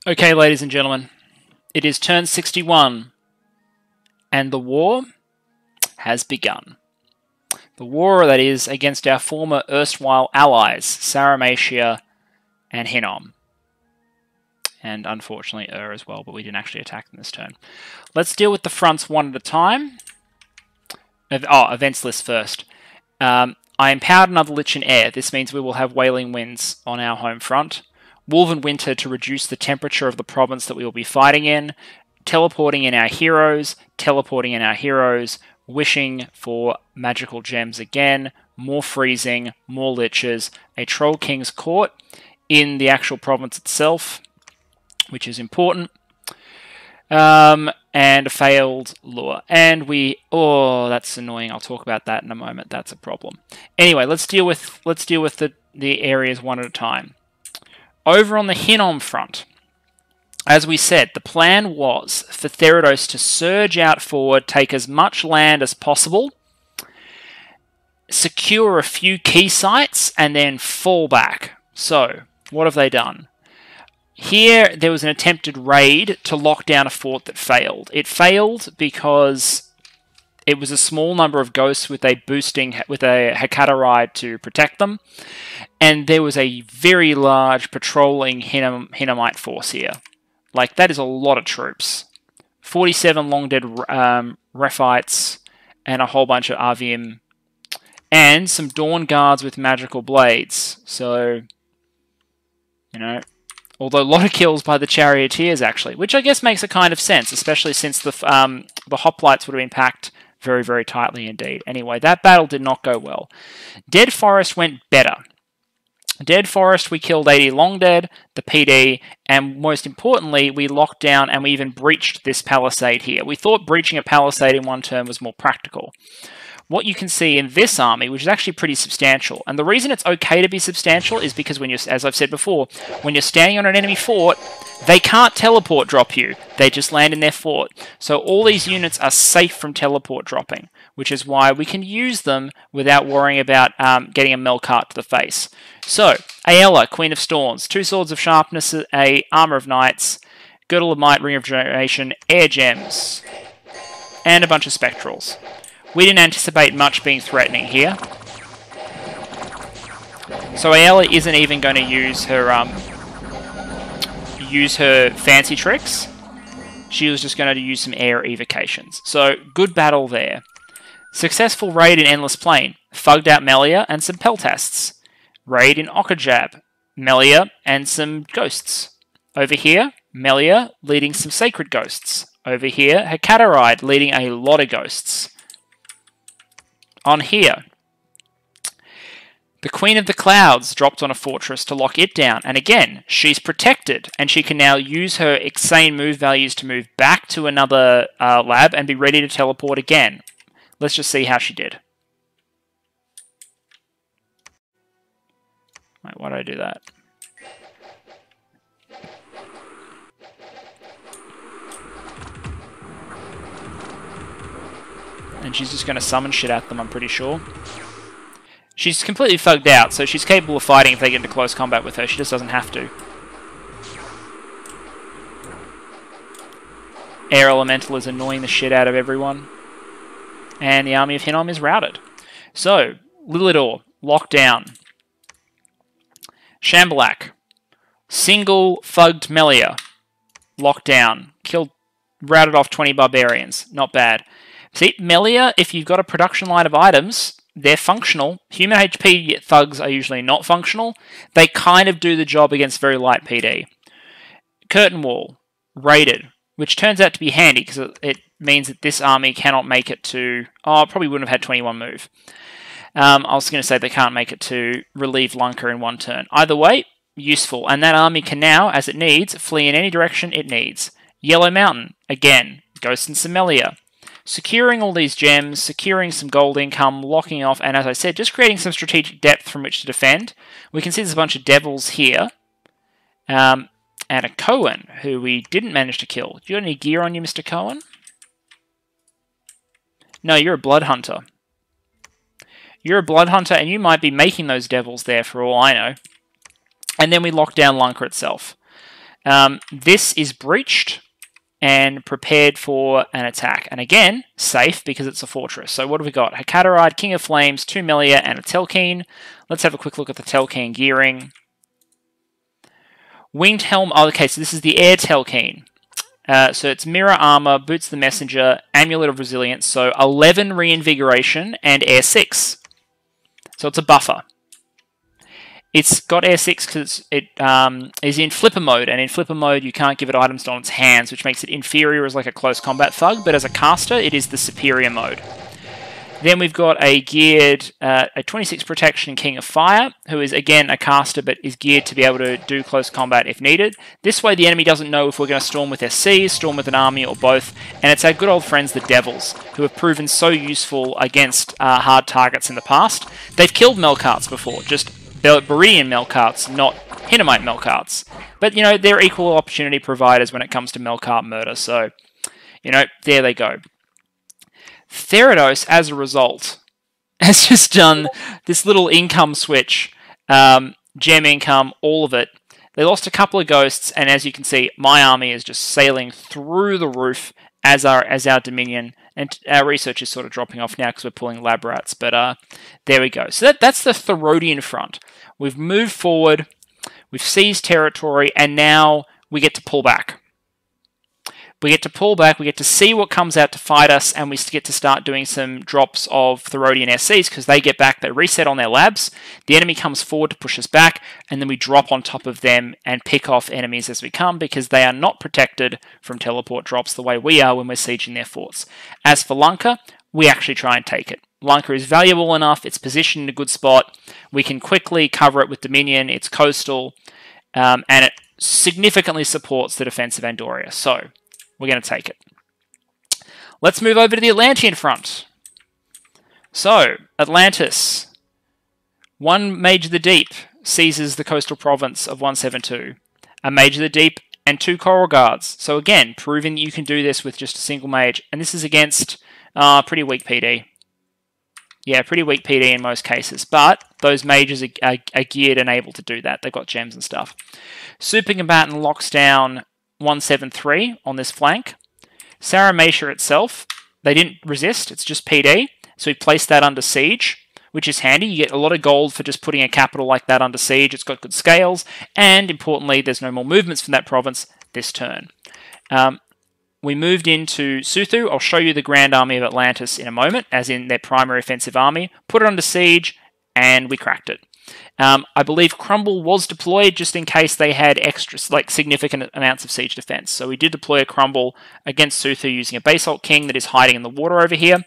Okay, ladies and gentlemen, it is turn 61, and the war has begun. The war, that is, against our former erstwhile allies, Sarmatia and Hinnom. And unfortunately as well, but we didn't actually attack them this turn. Let's deal with the fronts one at a time. Events list first. I empowered another Lich in Air. This means we will have Wailing Winds on our home front. Wolven Winter to reduce the temperature of the province that we will be fighting in. Teleporting in our heroes. Wishing for magical gems again. More freezing. More liches. A Troll King's Court in the actual province itself, which is important. And a failed lure. And that's annoying. I'll talk about that in a moment. That's a problem. Anyway, let's deal with the areas one at a time. Over on the Hinnom front, as we said, the plan was for Therodos to surge out forward, take as much land as possible, secure a few key sites, and then fall back. So, what have they done? Here, there was an attempted raid to lock down a fort that failed. It failed because it was a small number of ghosts with a Hecata ride to protect them, and there was a very large patrolling Hinnomite force here. Like, that is a lot of troops. 47 long dead Rephites and a whole bunch of Avim, and some Dawn Guards with magical blades. So, you know, although a lot of kills by the Charioteers, actually, which I guess makes a kind of sense, especially since the Hoplites would have been packed very, very tightly indeed. Anyway, that battle did not go well. Dead Forest went better. Dead Forest, we killed 80 Long Dead, the PD, and most importantly, we locked down and we even breached this palisade here. We thought breaching a palisade in one turn was more practical. What you can see in this army, which is actually pretty substantial, and the reason it's okay to be substantial is because when you're, as I've said before, when you're standing on an enemy fort, they can't teleport drop you. They just land in their fort. So all these units are safe from teleport dropping, which is why we can use them without worrying about getting a Melkart to the face. So, Aella, Queen of Storms, 2 Swords of Sharpness, a Armor of Knights, Girdle of Might, Ring of Generation, Air Gems, and a bunch of Spectrals. We didn't anticipate much being threatening here. So Aella isn't even going to use her fancy tricks. She was just going to use some air evocations. So, good battle there. Successful raid in Endless Plain. Thugged out Melia and some Peltasts. Raid in Okajab. Melia and some ghosts. Over here, Melia leading some sacred ghosts. Over here, Hecateride leading a lot of ghosts. On here, the Queen of the Clouds dropped on a fortress to lock it down, and again, she's protected, and she can now use her insane move values to move back to another lab and be ready to teleport again. Let's just see how she did. Wait, why did I do that? And she's just going to summon shit at them, I'm pretty sure. She's completely thugged out, so she's capable of fighting if they get into close combat with her. She just doesn't have to. Air Elemental is annoying the shit out of everyone. And the army of Hinnom is routed. So, Lilidor, locked down. Shambhalak, single thugged Melia, locked down. Routed off 20 barbarians. Not bad. See, Melia, if you've got a production line of items, they're functional. Human HP thugs are usually not functional. They kind of do the job against very light PD. Curtain Wall, raided, which turns out to be handy because it means that this army cannot make it to... Oh, it probably wouldn't have had 21 move. I was going to say they can't make it to relieve Lunker in one turn. Either way, useful. And that army can now, as it needs, flee in any direction it needs. Yellow Mountain, again, Ghost and Melia. Securing all these gems, securing some gold income, locking off, and as I said, just creating some strategic depth from which to defend. We can see there's a bunch of devils here. And a Cohen, who we didn't manage to kill. Do you got any gear on you, Mr. Cohen? No, you're a blood hunter. You're a blood hunter, and you might be making those devils there for all I know. And then we lock down Lunker itself. This is breached and prepared for an attack. And again, safe because it's a fortress. So what have we got? Hakataride, King of Flames, 2 Melia, and a Telkeen. Let's have a quick look at the Telkeen gearing. Winged Helm. Oh, okay, so this is the Air Telkeen. So it's Mirror Armor, Boots the Messenger, Amulet of Resilience, so 11 Reinvigoration, and Air 6. So it's a buffer. It's got Air 6 because it is in Flipper mode, and in Flipper mode you can't give it items on its hands, which makes it inferior as like a close combat thug, but as a caster it is the superior mode. Then we've got a geared, a 26 protection King of Fire, who is again a caster but is geared to be able to do close combat if needed. This way the enemy doesn't know if we're going to storm with SC, storm with an army, or both. And it's our good old friends the Devils, who have proven so useful against hard targets in the past. They've killed Melkarts before, just Beridian Melkarts, not Hinamite Melkarts. But, you know, they're equal opportunity providers when it comes to Melkart murder, so, you know, there they go. Therodos, as a result, has just done this little income switch, gem income, all of it. They lost a couple of ghosts, and as you can see, my army is just sailing through the roof as our Dominion, and our research is sort of dropping off now because we're pulling lab rats, but there we go. So that's the Therodian front. We've moved forward, we've seized territory, and now we get to pull back. We get to pull back, we get to see what comes out to fight us, and we get to start doing some drops of Therodian SCs, because they get back, they reset on their labs, the enemy comes forward to push us back, and then we drop on top of them and pick off enemies as we come, because they are not protected from teleport drops the way we are when we're sieging their forts. As for Lanka, we actually try and take it. Lanka is valuable enough, it's positioned in a good spot, we can quickly cover it with Dominion, it's coastal, and it significantly supports the defense of Andoria, so we're going to take it. Let's move over to the Atlantean front. So, Atlantis. 1 Mage of the Deep seizes the coastal province of 172. A Mage of the Deep and 2 Coral Guards. So again, proving that you can do this with just a single mage. And this is against pretty weak PD. Yeah, pretty weak PD in most cases. But those mages are geared and able to do that. They've got gems and stuff. Super Combatant locks down 173 on this flank. Saramasha itself, they didn't resist, it's just PD, so we placed that under siege, which is handy. You get a lot of gold for just putting a capital like that under siege. It's got good scales, and importantly, there's no more movements from that province this turn. We moved into Suthu. I'll show you the Grand Army of Atlantis in a moment, as in their primary offensive army. Put it under siege, and we cracked it. I believe Crumble was deployed just in case they had extra, like significant amounts of siege defense. So we did deploy a Crumble against Suthu using a Basalt King that is hiding in the water over here.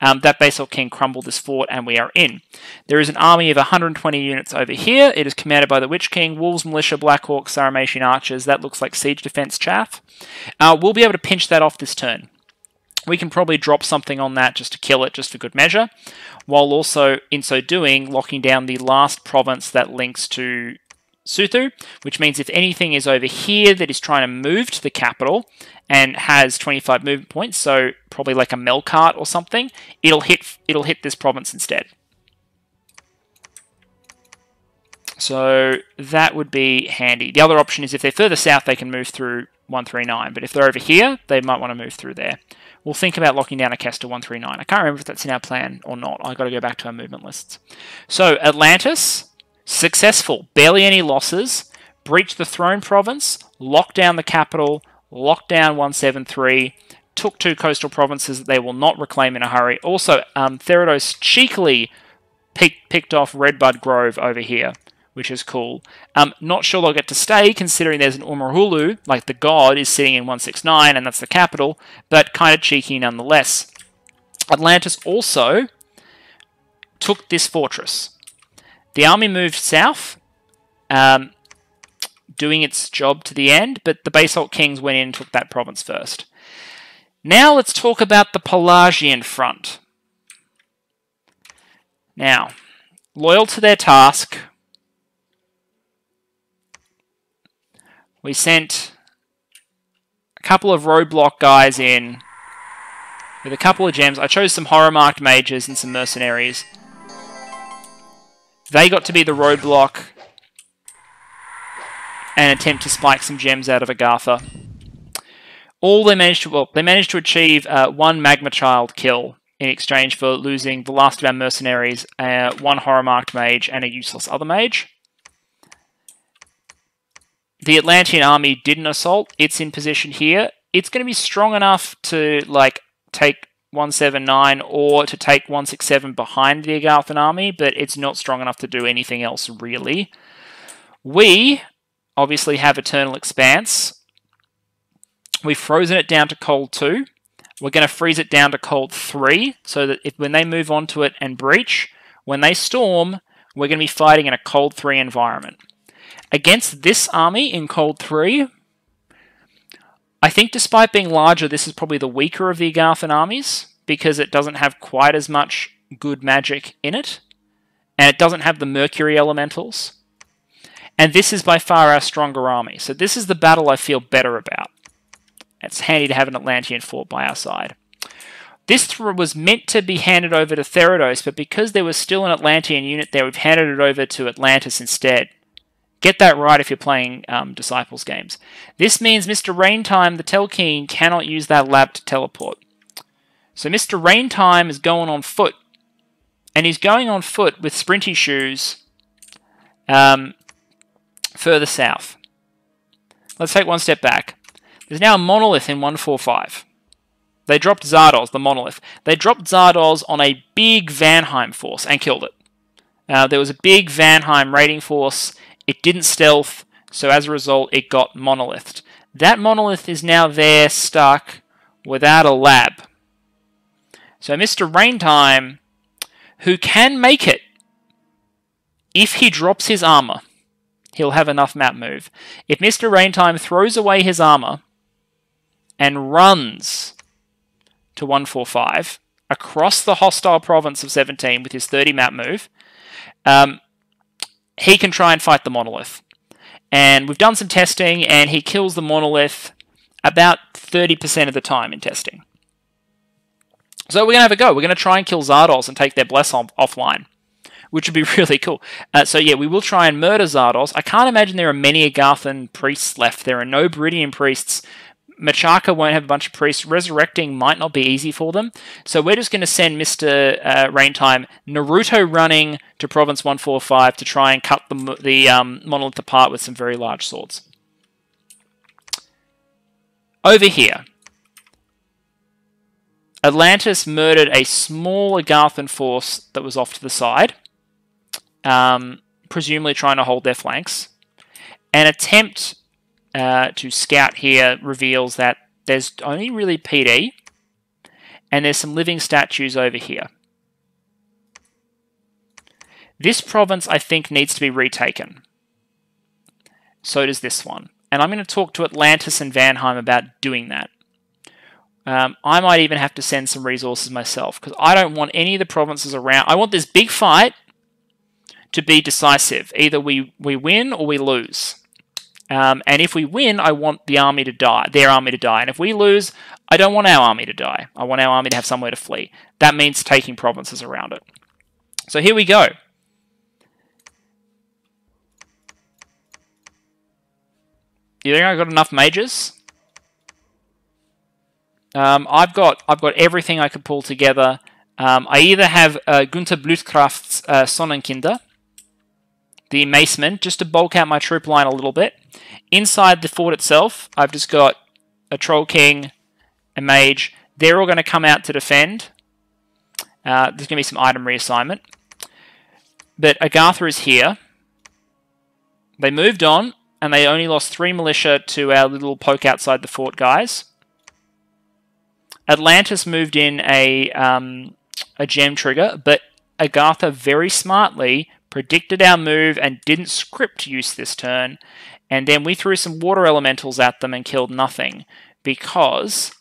That Basalt King crumbled this fort, and we are in. There is an army of 120 units over here. It is commanded by the Witch King, Wolves, Militia, Blackhawk, Saramatian Archers. That looks like siege defense chaff. We'll be able to pinch that off this turn. We can probably drop something on that just to kill it, just for good measure, while also, in so doing, locking down the last province that links to Suthu, which means if anything is over here that is trying to move to the capital and has 25 movement points, so probably like a Melkart or something, it'll hit this province instead. So that would be handy. The other option is if they're further south, they can move through 139, but if they're over here, they might want to move through there. We'll think about locking down a Kester 139. I can't remember if that's in our plan or not. I've got to go back to our movement lists. So, Atlantis, successful. Barely any losses. Breached the Throne Province. Locked down the capital. Locked down 173. Took 2 coastal provinces that they will not reclaim in a hurry. Also, Therodos cheekily picked off Redbud Grove over here, which is cool. Not sure they'll get to stay, considering there's an Umurhulu, like the god, is sitting in 169, and that's the capital, but kind of cheeky nonetheless. Atlantis also took this fortress. The army moved south, doing its job to the end, but the Basalt Kings went in and took that province first. Now let's talk about the Pelagian front. Now, loyal to their task, we sent a couple of roadblock guys in with a couple of gems. I chose some horror-marked mages and some mercenaries. They got to be the roadblock. and attempt to spike some gems out of Agartha. All they managed to, well, they managed to achieve one Magma Child kill in exchange for losing the last of our mercenaries, one horror-marked mage, and a useless other mage. The Atlantean army did an assault. It's in position here. It's going to be strong enough to like take 179 or to take 167 behind the Agarthan army, but it's not strong enough to do anything else really. We obviously have Eternal Expanse. We've frozen it down to cold 2. We're going to freeze it down to cold 3, so that when they move onto it and breach, when they storm, we're going to be fighting in a cold 3 environment. Against this army in cold 3, I think despite being larger, this is probably the weaker of the Agarthan armies, because it doesn't have quite as much good magic in it, and it doesn't have the Mercury elementals. And this is by far our stronger army, so this is the battle I feel better about. It's handy to have an Atlantean fort by our side. This was meant to be handed over to Therodos, but because there was still an Atlantean unit there, we've handed it over to Atlantis instead. Get that right if you're playing Disciples games. This means Mr. Raintime, the Telkeen, cannot use that lab to teleport. So Mr. Raintime is going on foot. And he's going on foot with sprinty shoes further south. Let's take one step back. There's now a monolith in 145. They dropped Zardoz, the monolith. They dropped Zardoz on a big Vanheim force and killed it. There was a big Vanheim raiding force. It didn't stealth, so as a result, it got monolithed. That monolith is now there, stuck, without a lab. So Mr. Raintime, who can make it, if he drops his armor, he'll have enough map move. If Mr. Raintime throws away his armor and runs to 145 across the hostile province of 17 with his 30 map move, he can try and fight the monolith. And we've done some testing, and he kills the monolith about 30% of the time in testing. So we're going to have a go. We're going to try and kill Zardoz and take their bless offline, which would be really cool. So yeah, we will try and murder Zardoz. I can't imagine there are many Agarthan priests left. There are no Beridian priests. Machaka won't have a bunch of priests. Resurrecting might not be easy for them. So we're just going to send Mr. Raintime Naruto running to Province 145 to try and cut the monolith apart with some very large swords. Over here, Atlantis murdered a small Agarthan force that was off to the side, presumably trying to hold their flanks. An attempt to scout here reveals that there's only really PD, and there's some living statues over here. This province, I think, needs to be retaken. So does this one. And I'm going to talk to Atlantis and Vanheim about doing that. I might even have to send some resources myself, because I don't want any of the provinces around. I want this big fight to be decisive. Either we win or we lose. And if we win, I want the army to die, their army to die. And if we lose, I don't want our army to die. I want our army to have somewhere to flee. That means taking provinces around it. So here we go. You think I've got enough mages? I've got everything I could pull together. I either have Gunther Blutkraft's Sonnenkinder, the Maceman, just to bulk out my troop line a little bit. Inside the fort itself, I've just got a Troll King, a Mage. They're all going to come out to defend. There's going to be some item reassignment. But Agartha is here. They moved on, and they only lost 3 militia to our little poke outside the fort guys. Atlantis moved in a gem trigger, but Agartha very smartly predicted our move and didn't script use this turn. And then we threw some water elementals at them and killed nothing, because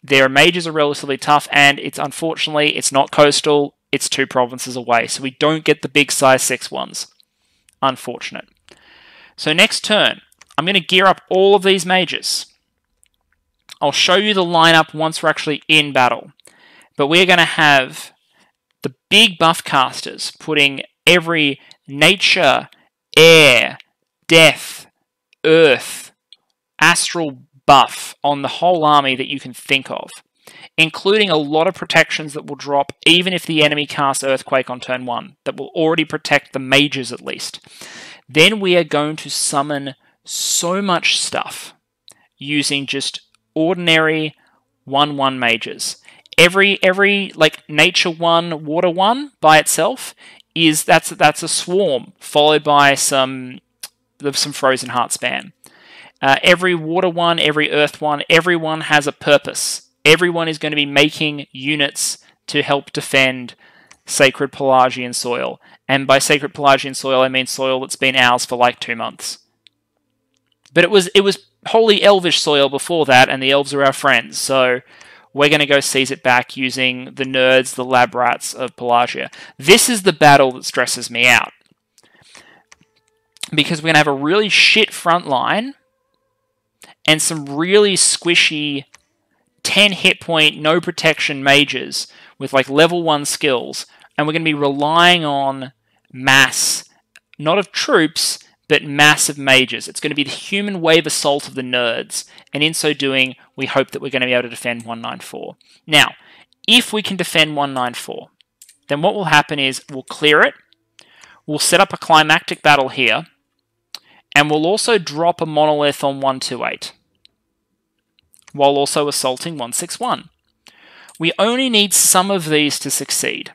their mages are relatively tough, and unfortunately it's not coastal, it's 2 provinces away, so we don't get the big size 6 ones. Unfortunate. So next turn, I'm going to gear up all of these mages. I'll show you the lineup once we're actually in battle. But we're going to have the big buff casters putting every nature, air, death, earth astral buff on the whole army that you can think of, including a lot of protections that will drop even if the enemy casts Earthquake on turn 1, that will already protect the mages at least. Then we are going to summon so much stuff using just ordinary 1/1 mages. Every like nature 1, water 1 by itself that's a swarm, followed by some frozen heart spam. Every water 1, every earth 1, everyone has a purpose. Everyone is going to be making units to help defend sacred Pelagian soil. And by sacred Pelagian soil, I mean soil that's been ours for like 2 months. But it was holy elvish soil before that, and the elves are our friends. So we're going to go seize it back using the nerds, the lab rats of Pelagia. This is the battle that stresses me out, because we're going to have a really shit front line and some really squishy 10 hit point, no protection mages with like level 1 skills, and we're going to be relying on mass, not of troops, but massive mages. It's going to be the human wave assault of the nerds, and in so doing, we hope that we're going to be able to defend 194. Now, if we can defend 194, then what will happen is we'll clear it, we'll set up a climactic battle here, and we'll also drop a monolith on 128, while also assaulting 161. We only need some of these to succeed.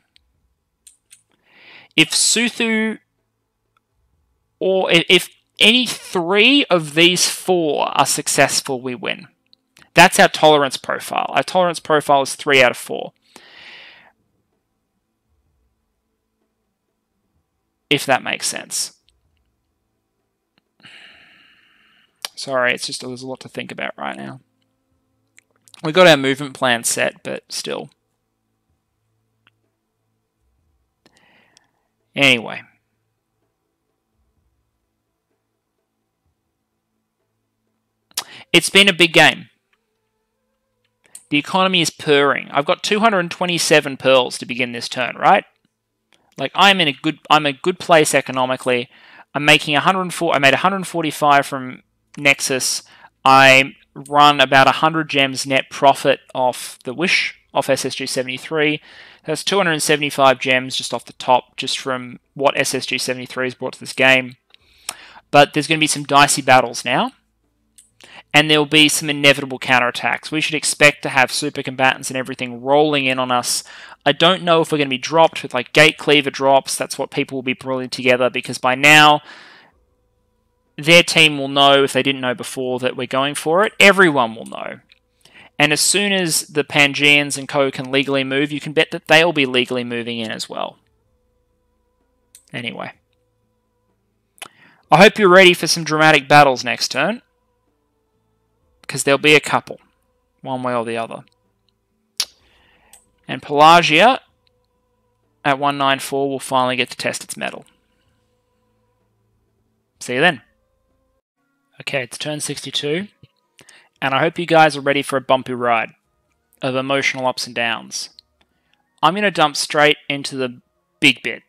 If Suthu, or if any 3 of these 4 are successful, we win. That's our tolerance profile. Our tolerance profile is 3 out of 4. If that makes sense. Sorry, it's just there's a lot to think about right now. We got our movement plan set, but still. Anyway. It's been a big game. The economy is purring. I've got 227 pearls to begin this turn, right? Like I'm a good place economically. I'm making 104. I made 145 from Nexus. I run about 100 gems net profit off the Wish, off SSG 73. That's 275 gems just off the top, just from what SSG 73 has brought to this game. But there's going to be some dicey battles now, and there will be some inevitable counterattacks. We should expect to have super combatants and everything rolling in on us. I don't know if we're going to be dropped with like gate cleaver drops. That's what people will be pulling together, because by now their team will know, if they didn't know before, that we're going for it. Everyone will know. And as soon as the Pangeans and co can legally move, you can bet that they'll be legally moving in as well. Anyway. I hope you're ready for some dramatic battles next turn, because there'll be a couple, one way or the other. And Pelagia at 194 will finally get to test its mettle. See you then. Okay, it's turn 62, and I hope you guys are ready for a bumpy ride of emotional ups and downs. I'm going to dump straight into the big bit,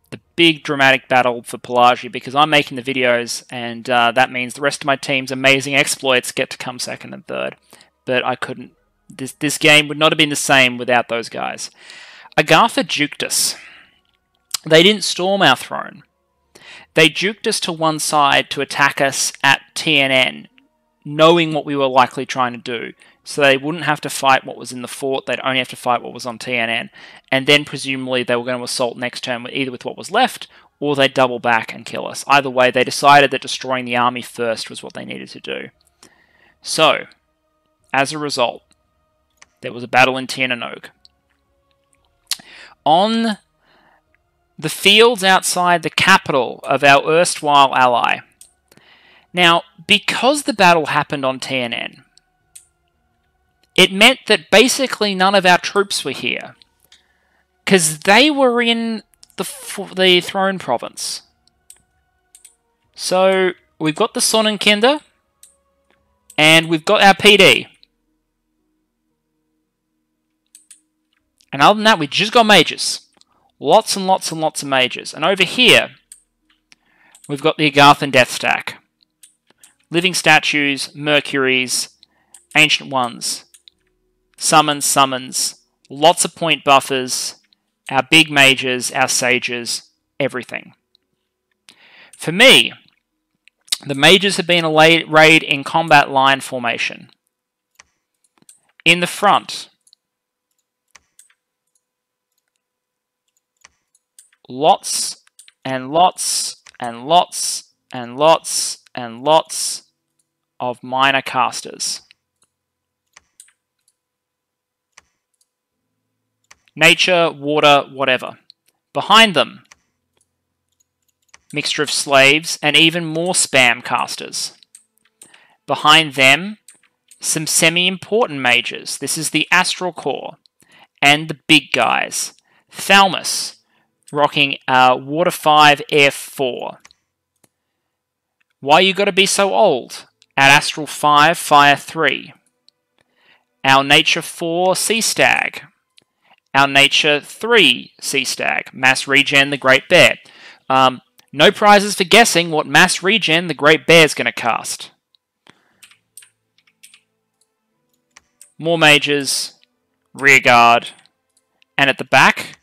the big dramatic battle for Pelagia, because I'm making the videos, and that means the rest of my team's amazing exploits get to come second and third. But I couldn't. This game would not have been the same without those guys. Agartha juked us. They didn't storm our throne. They juked us to one side to attack us at TNN, knowing what we were likely trying to do. So they wouldn't have to fight what was in the fort, they'd only have to fight what was on TNN. And then presumably they were going to assault next turn either with what was left, or they'd double back and kill us. Either way, they decided that destroying the army first was what they needed to do. So, as a result, there was a battle in Tirnanog. On the fields outside the capital of our erstwhile ally. Now, because the battle happened on TNN, it meant that basically none of our troops were here, because they were in the throne province. So we've got the Sonnenkinder, and we've got our PD. And other than that, we've just got mages. Lots and lots and lots of mages. And over here, we've got the Agarthan Death Stack, living statues, Mercuries, ancient ones, summons, lots of point buffers, our big mages, our sages, everything. For me, the mages have been arrayed in combat line formation. In the front, lots and lots and lots and lots and lots of minor casters. Nature, water, whatever. Behind them, mixture of slaves and even more spam casters. Behind them, some semi-important mages. This is the Astral Core and the big guys. Thalmus, rocking Water 5, Air 4. Why you gotta be so old? At Astral 5, Fire 3. Our Nature 4, Sea Stag. Our Nature 3, Sea Stag. Mass Regen, the Great Bear. No prizes for guessing what Mass Regen the Great Bear is going to cast. More mages, rearguard, and at the back,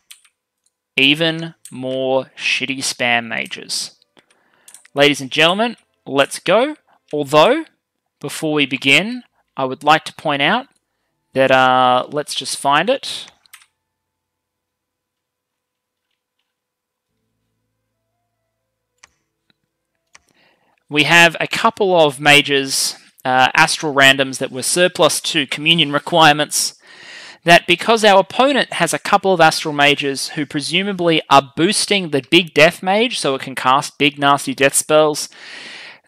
even more shitty spam mages. Ladies and gentlemen, let's go. Although, before we begin, I would like to point out that, let's just find it. We have a couple of mages, astral randoms that were surplus to communion requirements, that because our opponent has a couple of astral mages who presumably are boosting the big death mage so it can cast big nasty death spells,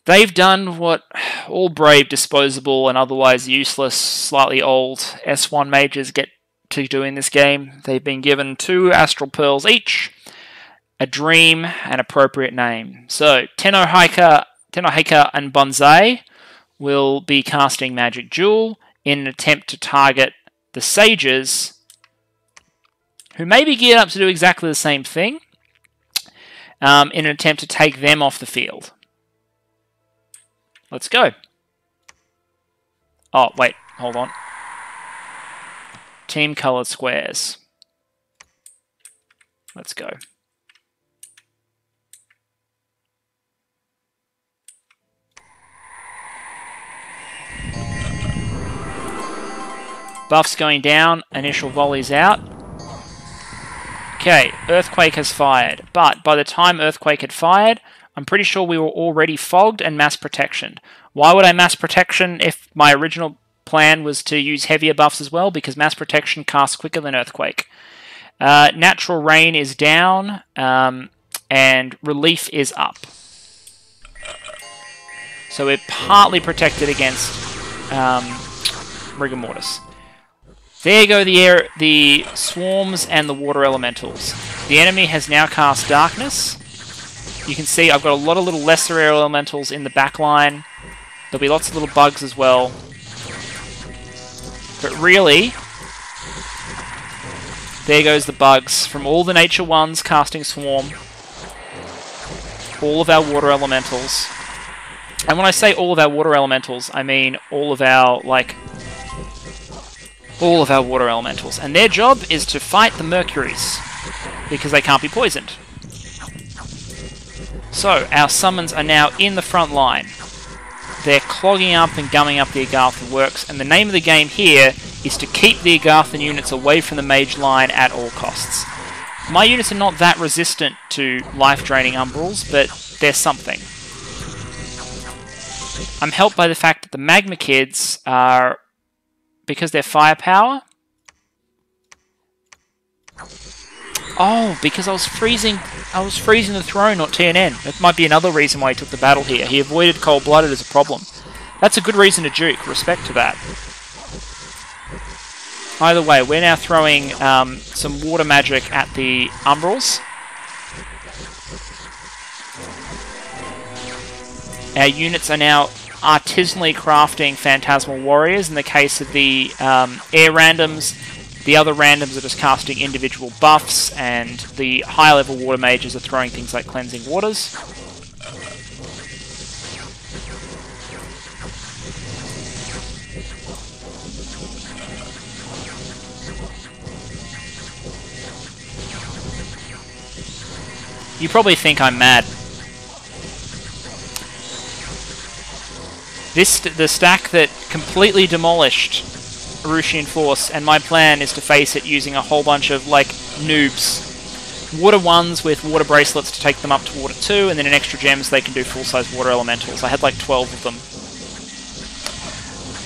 they've done what all brave, disposable, and otherwise useless, slightly old S1 mages get to do in this game. They've been given 2 astral pearls each, a dream, an appropriate name. So, Tenohika and Bonsai will be casting Magic Jewel in an attempt to target the Sages, who may be geared up to do exactly the same thing, in an attempt to take them off the field. Let's go. Oh, wait, hold on. Team colored squares. Let's go. Buffs going down, initial volleys out. Okay, Earthquake has fired, but by the time Earthquake had fired, I'm pretty sure we were already fogged and mass protection. Why would I mass protection if my original plan was to use heavier buffs as well? Because mass protection casts quicker than Earthquake. Natural Rain is down, and Relief is up. So we're partly protected against Rigor Mortis. There go the swarms and the water elementals. The enemy has now cast Darkness. You can see I've got a lot of little lesser air elementals in the back line. There'll be lots of little bugs as well. But really, there goes the bugs from all the nature ones casting Swarm. All of our water elementals. And when I say all of our water elementals, I mean all of our, all of our water elementals. And their job is to fight the Mercuries, because they can't be poisoned. So, our summons are now in the front line. They're clogging up and gumming up the Agarthan works, and the name of the game here is to keep the Agarthan units away from the mage line at all costs. My units are not that resistant to life-draining umbrals, but they're something. I'm helped by the fact that the Magma Kids are, because they're firepower. Oh, because I was freezing the throne, not TNN. That might be another reason why he took the battle here. He avoided cold-blooded as a problem. That's a good reason to juke. Respect to that. Either way, we're now throwing some water magic at the Umbrals. Our units are now artisanally crafting Phantasmal Warriors. In the case of the air randoms, the other randoms are just casting individual buffs, and the high-level water mages are throwing things like Cleansing Waters. You probably think I'm mad. The stack that completely demolished Arushian force, and my plan is to face it using a whole bunch of, like, noobs. Water 1s with water bracelets to take them up to water 2, and then an extra gem so they can do full-size water elementals. I had like 12 of them.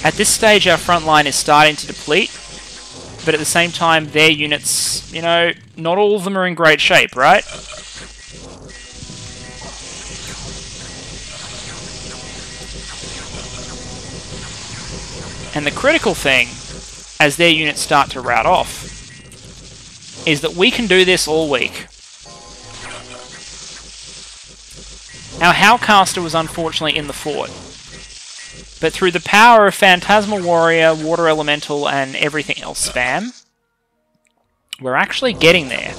At this stage, our front line is starting to deplete, but at the same time, their units, you know, not all of them are in great shape, right? And the critical thing, as their units start to rout off, is that we can do this all week. Our Howcaster was unfortunately in the fort, but through the power of Phantasmal Warrior, Water Elemental, and everything else spam, we're actually getting there.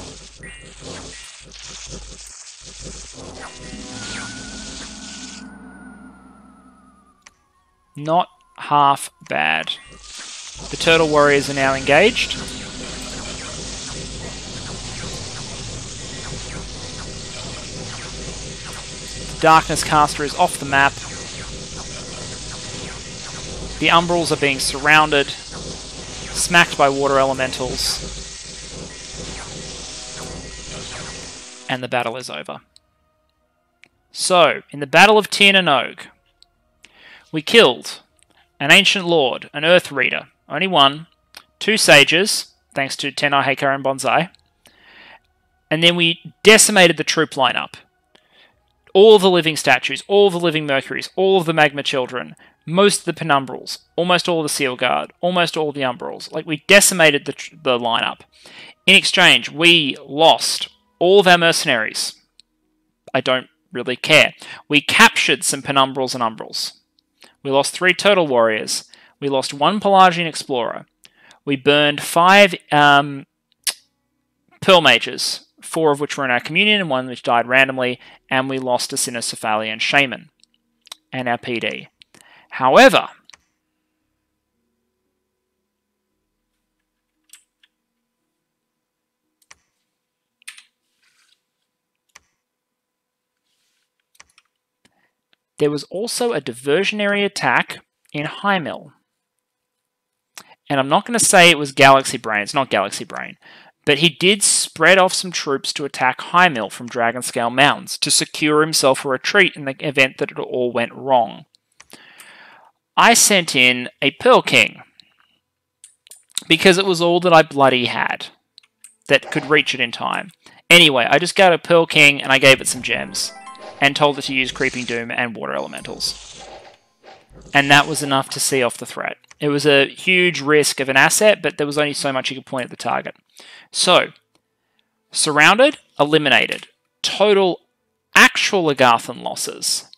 Not half bad. The Turtle Warriors are now engaged. The Darkness Caster is off the map. The Umbrals are being surrounded, smacked by Water Elementals, and the battle is over. So, in the Battle of Tir na Nog, we killed an Ancient Lord, an Earth Reader, only one, 2 Sages, thanks to Tenai Heikar and Bonsai, and then we decimated the troop lineup. All of the living statues, all of the living Mercuries, all of the Magma Children, most of the Penumbrals, almost all of the Seal Guard, almost all of the Umbrals. Like, we decimated the lineup. In exchange, we lost all of our mercenaries. I don't really care. We captured some Penumbrals and Umbrals. We lost 3 Turtle Warriors. We lost 1 Pelagian Explorer. We burned 5 Pearl Mages, 4 of which were in our communion and 1 which died randomly, and we lost a Cynocephalian Shaman and our PD. However, there was also a diversionary attack in High Mill. And I'm not going to say it was Galaxy Brain, it's not Galaxy Brain, but he did spread off some troops to attack High Mill from Dragonscale Mountains to secure himself a retreat in the event that it all went wrong. I sent in a Pearl King, because it was all that I bloody had that could reach it in time. Anyway, I just got a Pearl King and I gave it some gems, and told it to use Creeping Doom and Water Elementals. And that was enough to see off the threat. It was a huge risk of an asset, but there was only so much you could point at the target. So, surrounded, eliminated. Total actual Agarthan losses.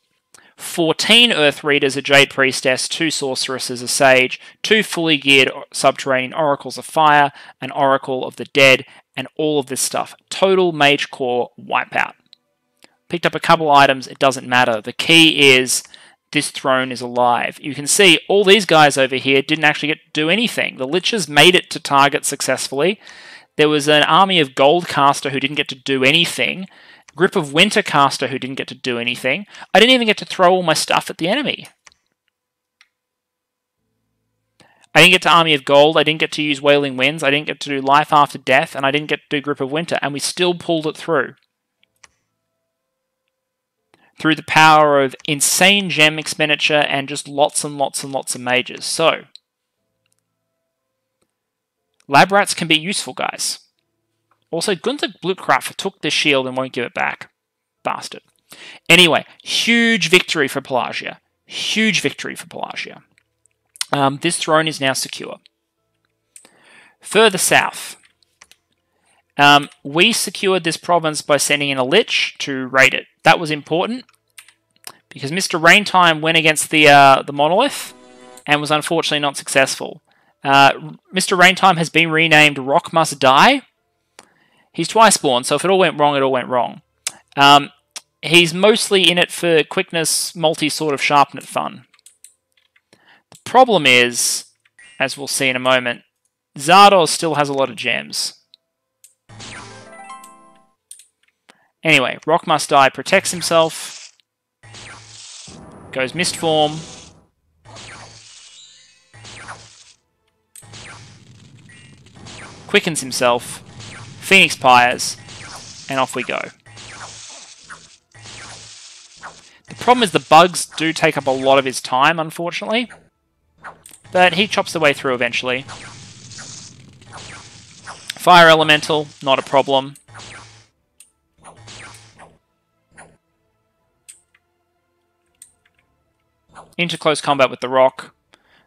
14 Earth Readers, a Jade Priestess, 2 Sorceresses, a Sage, 2 fully geared Subterranean Oracles of Fire, an Oracle of the Dead, and all of this stuff. Total Mage Core wipeout. Picked up a couple items, it doesn't matter. The key is this throne is alive. You can see all these guys over here didn't actually get to do anything. The Liches made it to target successfully. There was an army of Gold Caster who didn't get to do anything. Grip of Winter Caster who didn't get to do anything. I didn't even get to throw all my stuff at the enemy. I didn't get to Army of Gold, I didn't get to use Wailing Winds, I didn't get to do Life After Death, and I didn't get to do Grip of Winter, and we still pulled it through. Through the power of insane gem expenditure and just lots and lots and lots of mages. So, Lab Rats can be useful, guys. Also, Gunther Blutkraft took this shield and won't give it back. Bastard. Anyway, huge victory for Pelagia. Huge victory for Pelagia. This throne is now secure. Further south, we secured this province by sending in a Lich to raid it. That was important because Mr. Raintime went against the Monolith and was unfortunately not successful. Mr. Raintime has been renamed Rock Must Die. He's twice born, so if it all went wrong, it all went wrong. He's mostly in it for quickness, multi-sort of sharpness fun. The problem is, as we'll see in a moment, Therodos still has a lot of gems. Anyway, Rock Must Die protects himself. Goes Mist Form. Quickens himself. Phoenix Pyres. And off we go. The problem is the bugs do take up a lot of his time, unfortunately. But he chops the way through eventually. Fire Elemental, not a problem. Into close combat with the Rock.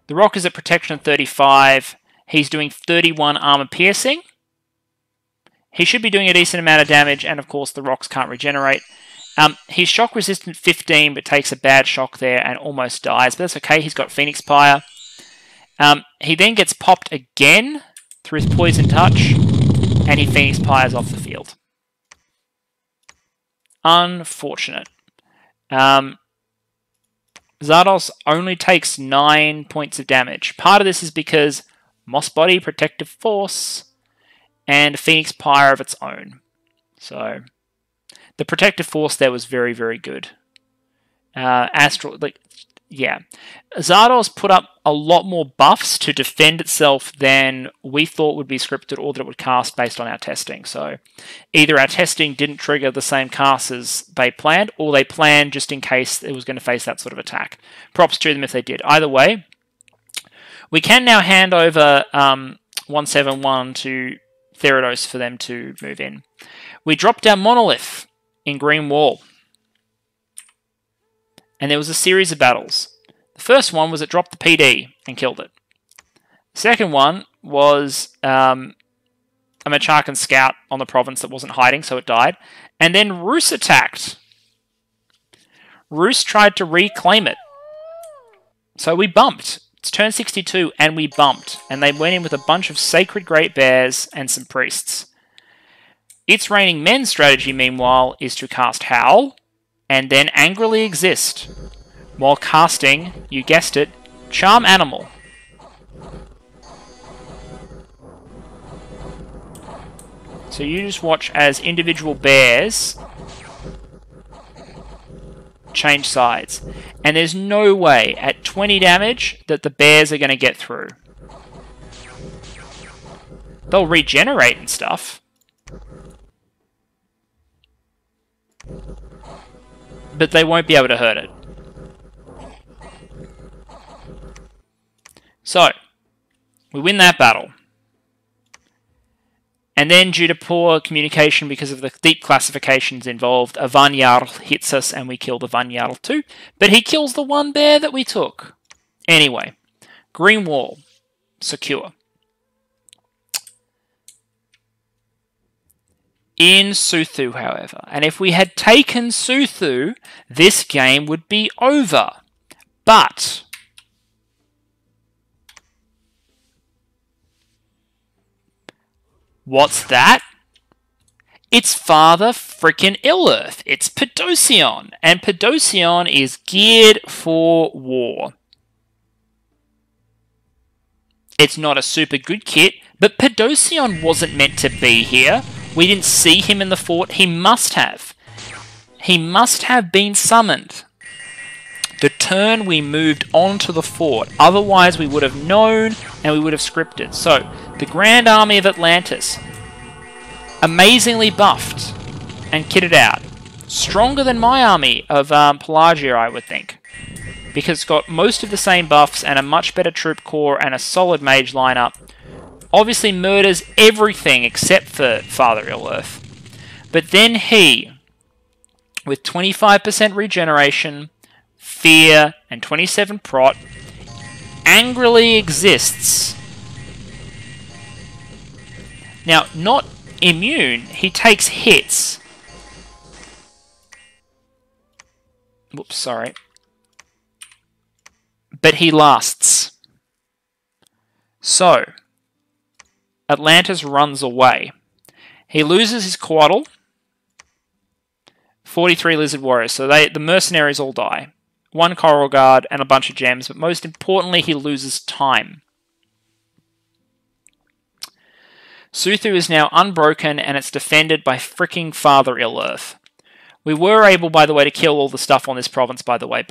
The Rock is at protection of 35. He's doing 31 armor piercing. He should be doing a decent amount of damage, and of course the rocks can't regenerate. He's shock resistant 15, but takes a bad shock there and almost dies. But that's okay, he's got Phoenix Pyre. He then gets popped again through his Poison Touch, and he Phoenix Pyres off the field. Unfortunate. Therodos only takes 9 points of damage. Part of this is because Moss Body, Protective Force, and Phoenix Pyre of its own. So, the Protective Force there was very, very good. Therodos put up a lot more buffs to defend itself than we thought would be scripted or that it would cast based on our testing. So, either our testing didn't trigger the same cast as they planned, or they planned just in case it was going to face that sort of attack. Props to them if they did. Either way, we can now hand over 171 to Therodos for them to move in. We dropped down Monolith in Green Wall. And there was a series of battles. The first one was it dropped the PD and killed it. The second one was a Machakan scout on the province that wasn't hiding, so it died. And then Roos attacked. Roos tried to reclaim it. So we bumped. It's turn 62 and we bumped. And they went in with a bunch of Sacred Great Bears and some Priests. Its Reigning Men's strategy, meanwhile, is to cast Howl and then angrily exist while casting, you guessed it, Charm Animal. So you just watch as individual bears change sides. And there's no way at 20 damage that the bears are going to get through. They'll regenerate and stuff. But they won't be able to hurt it. So, we win that battle. And then, due to poor communication because of the deep classifications involved, a Vanyarl hits us and we kill the Vanyarl too. But he kills the one bear that we took. Anyway, Green Wall, secure. In Suthu, however, and if we had taken Suthu, this game would be over. But what's that? It's Father frickin' Ill-Earth. It's Pedocion. And Pedocion is geared for war. It's not a super good kit, but Pedocion wasn't meant to be here. We didn't see him in the fort. He must have. He must have been summoned the turn we moved on to the fort. Otherwise, we would have known and we would have scripted. So, the Grand Army of Atlantis, amazingly buffed and kitted out. Stronger than my army of Pelagia, I would think. Because it's got most of the same buffs and a much better troop core and a solid mage lineup. Obviously murders everything except for Father Ill-Earth. But then he, with 25% regeneration, fear, and 27 prot, angrily exists. Now, not immune, he takes hits. Whoops, sorry. But he lasts. So, Atlantis runs away. He loses his Coatl, 43 Lizard Warriors, so the mercenaries all die. 1 Coral Guard, and a bunch of gems, but most importantly, he loses time. Suthu is now unbroken, and it's defended by freaking Father Ill-Earth. We were able, by the way, to kill all the stuff on this province, by the way.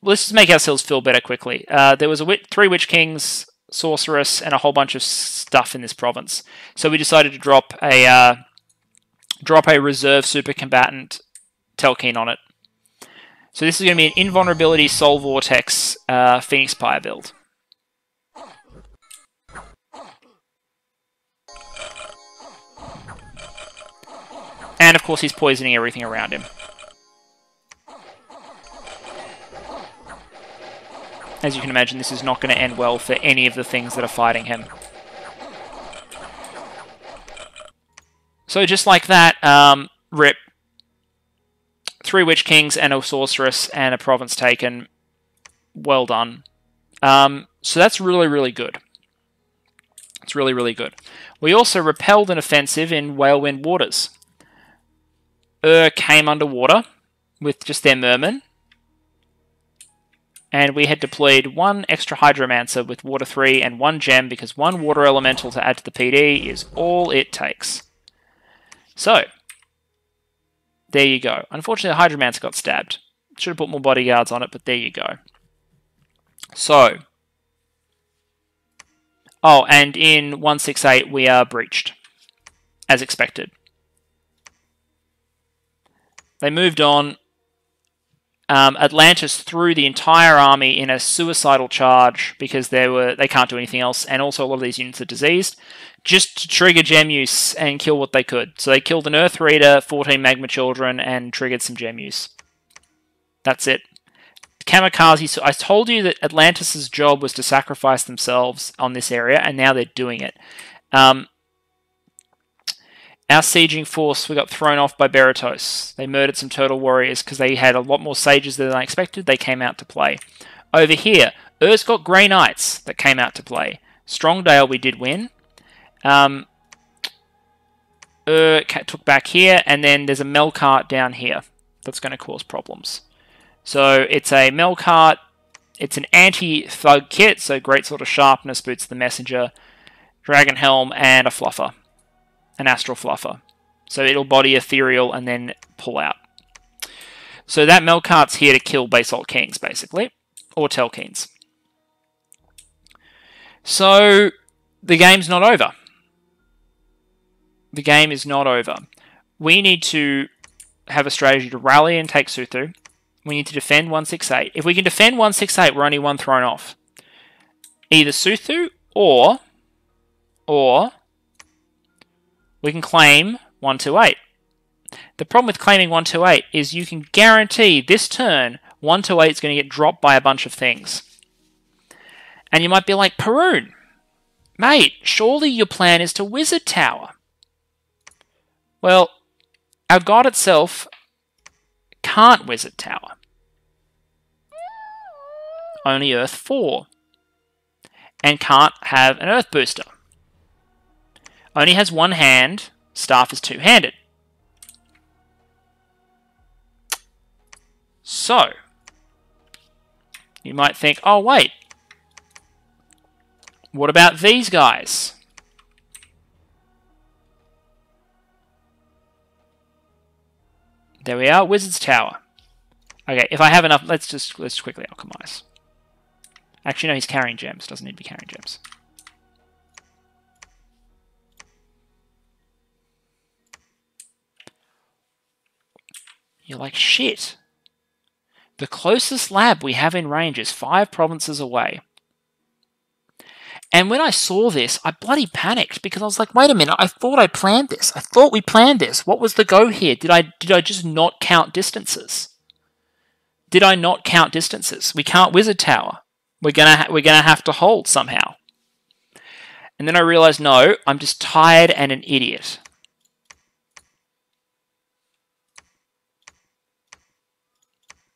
Let's just make ourselves feel better quickly. There was 3 Witch Kings, Sorceress, and a whole bunch of stuff in this province. So we decided to drop a reserve super combatant Telkeen on it. So this is going to be an Invulnerability Soul Vortex Phoenix Pyre build. And of course he's poisoning everything around him. As you can imagine, this is not going to end well for any of the things that are fighting him. So just like that, rip. 3 Witch Kings and a Sorceress and a province taken. Well done. So that's really, really good. It's really, really good. We also repelled an offensive in Whalewind Waters. Came underwater with just their merman. And we had deployed 1 extra Hydromancer with Water 3 and 1 gem, because 1 Water Elemental to add to the PD is all it takes. So, there you go. Unfortunately, the Hydromancer got stabbed. Should have put more bodyguards on it, but there you go. So, oh, and in 168 we are breached, as expected. They moved on. Atlantis threw the entire army in a suicidal charge because they can't do anything else, and also a lot of these units are diseased, just to trigger gem use and kill what they could. So they killed an Earth Reader, 14 Magma Children, and triggered some gem use. That's it. Kamikaze. So I told you that Atlantis' job was to sacrifice themselves on this area, and now they're doing it. Our sieging force, we got thrown off by Beratos. They murdered some turtle warriors because they had a lot more sages than I expected. They came out to play. Over here, Ur's got Grey Knights that came out to play. Strongdale we did win. Took back here, and then there's a Melkart down here that's going to cause problems. So it's a Melkart. It's an anti-thug kit, so great sort of sharpness, boots of the messenger, Dragon Helm, and a fluffer. An Astral Fluffer. So it'll body Ethereal and then pull out. So that Melkart's here to kill Basalt Kings, basically. Or Telkeens. So the game's not over. The game is not over. We need to have a strategy to rally and take Suthu. We need to defend 168. If we can defend 168, we're only 1 thrown off. Either Suthu or we can claim 128. The problem with claiming 128 is you can guarantee this turn 128 is going to get dropped by a bunch of things. And you might be like, Perun, mate, surely your plan is to Wizard Tower. Well, our god itself can't Wizard Tower. Only Earth 4. And can't have an Earth Booster. Only has 1 hand. Staff is 2-handed. So, you might think, oh wait, what about these guys? There we are, Wizard's Tower. Okay, if I have enough, let's quickly alchemize. Actually, no, he's carrying gems. Doesn't need to be carrying gems. You're like, shit. The closest lab we have in range is 5 provinces away. And when I saw this, I bloody panicked because I was like, wait a minute, I thought I planned this. I thought we planned this. What was the go here? Did I just not count distances? Did I not count distances? We can't Wizard Tower. We're gonna have to hold somehow. And then I realized, no, I'm just tired and an idiot.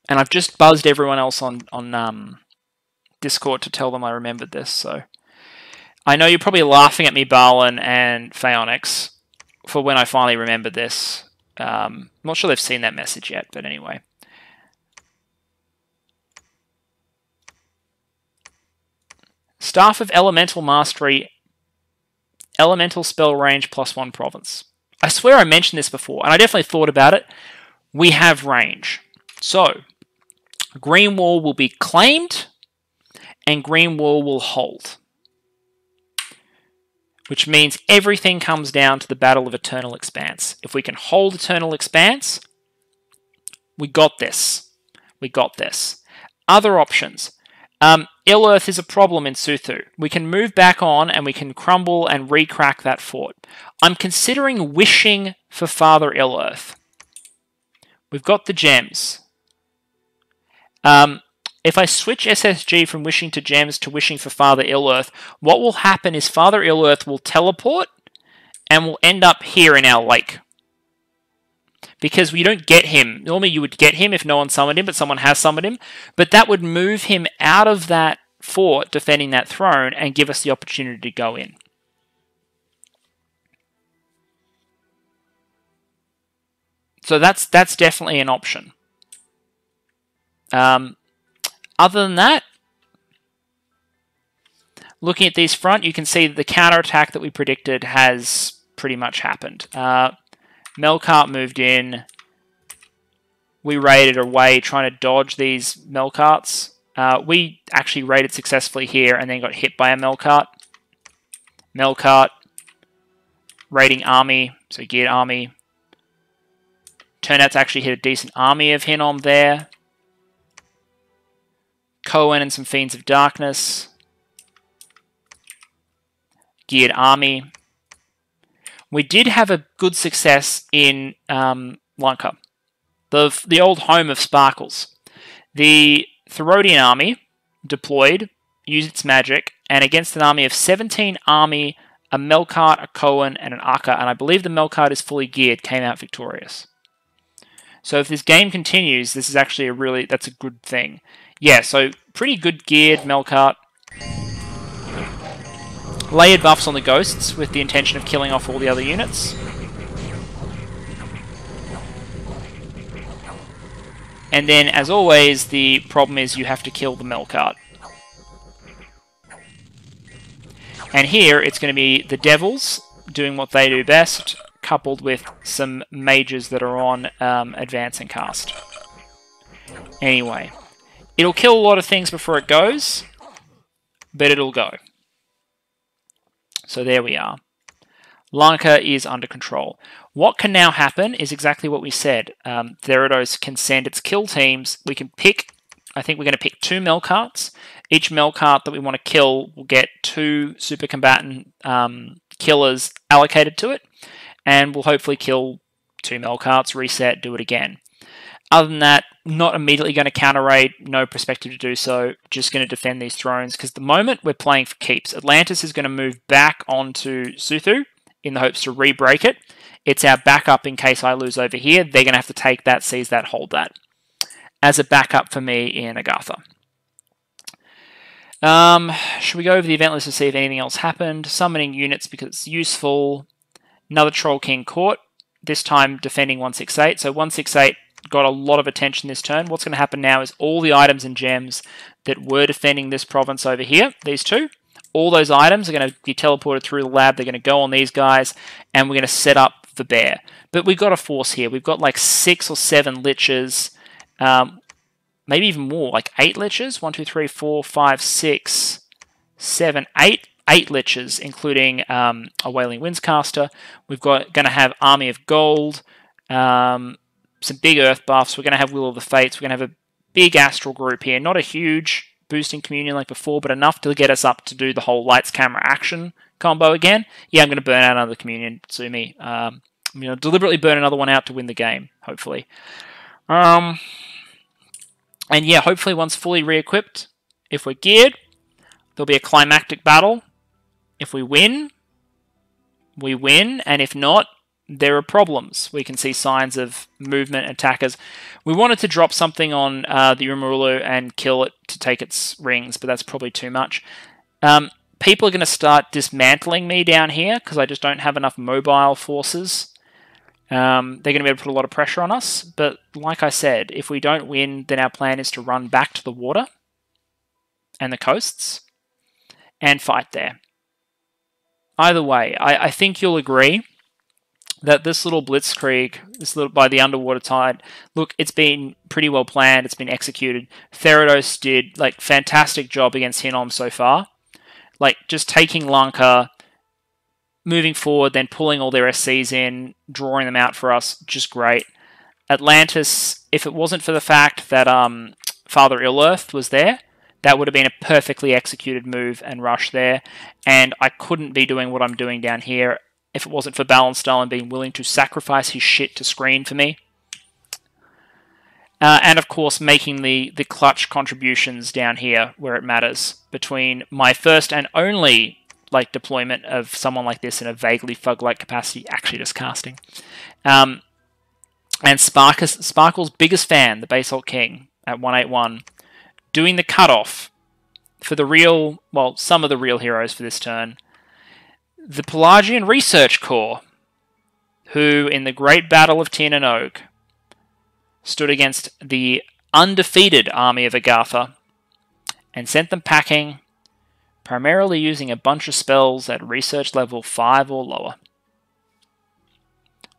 And I've just buzzed everyone else on Discord to tell them I remembered this. So I know you're probably laughing at me, Barlin and Phaonix, for when I finally remembered this. I'm not sure they've seen that message yet, but anyway. Staff of Elemental Mastery, Elemental Spell Range +1 Province. I swear I mentioned this before, and I definitely thought about it. We have range. So, Green Wall will be claimed, and Green Wall will hold. Which means everything comes down to the Battle of Eternal Expanse. If we can hold Eternal Expanse, we got this. We got this. Other options. Ill Earth is a problem in Suthu. We can move back on and we can crumble and re-crack that fort. I'm considering wishing for Father Ill Earth. We've got the gems. If I switch SSG from wishing to gems to wishing for Father Ill Earth, what will happen is Father Ill Earth will teleport and will end up here in our lake. Because we don't get him. Normally you would get him if no one summoned him, but someone has summoned him. But that would move him out of that fort defending that throne and give us the opportunity to go in. So that's definitely an option. Other than that, looking at these front, you can see that the counterattack that we predicted has pretty much happened. Melkart moved in. We raided away trying to dodge these Melkarts. We actually raided successfully here and then got hit by a Melkart. Melkart. Raiding army. So geared army. Turned out to actually hit a decent army of Hinnom there. Cohen and some Fiends of Darkness. Geared army. We did have a good success in Lanka, the old home of Sparkles. The Therodian army deployed, used its magic, and against an army of 17 army, a Melkart, a Cohen, and an Akka, and I believe the Melkart is fully geared, came out victorious. So if this game continues, this is actually that's a good thing. Yeah, so pretty good geared Melkart. Layered buffs on the ghosts with the intention of killing off all the other units. And then, as always, the problem is you have to kill the Melkart. And here, it's going to be the Devils doing what they do best, coupled with some mages that are on advance and cast. Anyway, it'll kill a lot of things before it goes, but it'll go. So there we are. Lanka is under control. What can now happen is exactly what we said. Therodos can send its kill teams. We can pick, I think we're going to pick 2 Melkarts. Each Melkart that we want to kill will get 2 super combatant killers allocated to it. And we'll hopefully kill 2 Melkarts, reset, do it again. Other than that, not immediately going to counter-raid, no perspective to do so, just going to defend these thrones, because the moment we're playing for keeps. Atlantis is going to move back onto Suthu in the hopes to re-break it. It's our backup in case I lose over here. They're going to have to take that, seize that, hold that. As a backup for me in Agartha. Should we go over the event list to see if anything else happened? Summoning units because it's useful. Another Troll King Court, this time defending 168. So 168 got a lot of attention this turn. What's going to happen now is all the items and gems that were defending this province over here, these 2, all those items are going to be teleported through the lab. They're going to go on these guys, and we're going to set up the bear. But we've got a force here. We've got like 6 or 7 liches, maybe even more, like 8 liches. 1, 2, 3, 4, 5, 6, 7, 8. 8 liches, including a Wailing Winds caster. We've got going to have Army of Gold, some big earth buffs. We're going to have Will of the Fates. We're going to have a big astral group here. Not a huge boosting communion like before, but enough to get us up to do the whole lights, camera, action combo again. Yeah, I'm going to burn out another communion. Sue me. I'm going to deliberately burn another one out to win the game, hopefully. And yeah, hopefully once fully re-equipped, if we're geared, there'll be a climactic battle. If we win, we win. And if not, there are problems. We can see signs of movement, attackers. We wanted to drop something on the Umarulu and kill it to take its rings, but that's probably too much. People are going to start dismantling me down here because I just don't have enough mobile forces. They're going to be able to put a lot of pressure on us, but like I said, if we don't win, then our plan is to run back to the water and the coasts. and fight there. Either way, I think you'll agree that this little blitzkrieg, by the underwater tide, look, it's been pretty well planned, it's been executed. Therodos did like fantastic job against Hinnom so far. Like just taking Lanka, moving forward, then pulling all their SCs in, drawing them out for us, just great. Atlantis, if it wasn't for the fact that Father Ill-Earth was there, that would have been a perfectly executed move and rush there, and I couldn't be doing what I'm doing down here if it wasn't for Balansdalen being willing to sacrifice his shit to screen for me. And of course making the clutch contributions down here where it matters, between my first and only like deployment of someone like this in a vaguely fug-like capacity, actually just casting. And Sparkle's biggest fan, the Basalt King, at 181, doing the cutoff for the real, well, some of the real heroes for this turn. The Pelagian Research Corps, who in the Great Battle of Tien and Og stood against the undefeated army of Agartha and sent them packing, primarily using a bunch of spells at research level 5 or lower.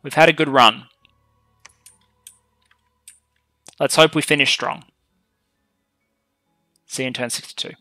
We've had a good run. Let's hope we finish strong. See you in turn 62.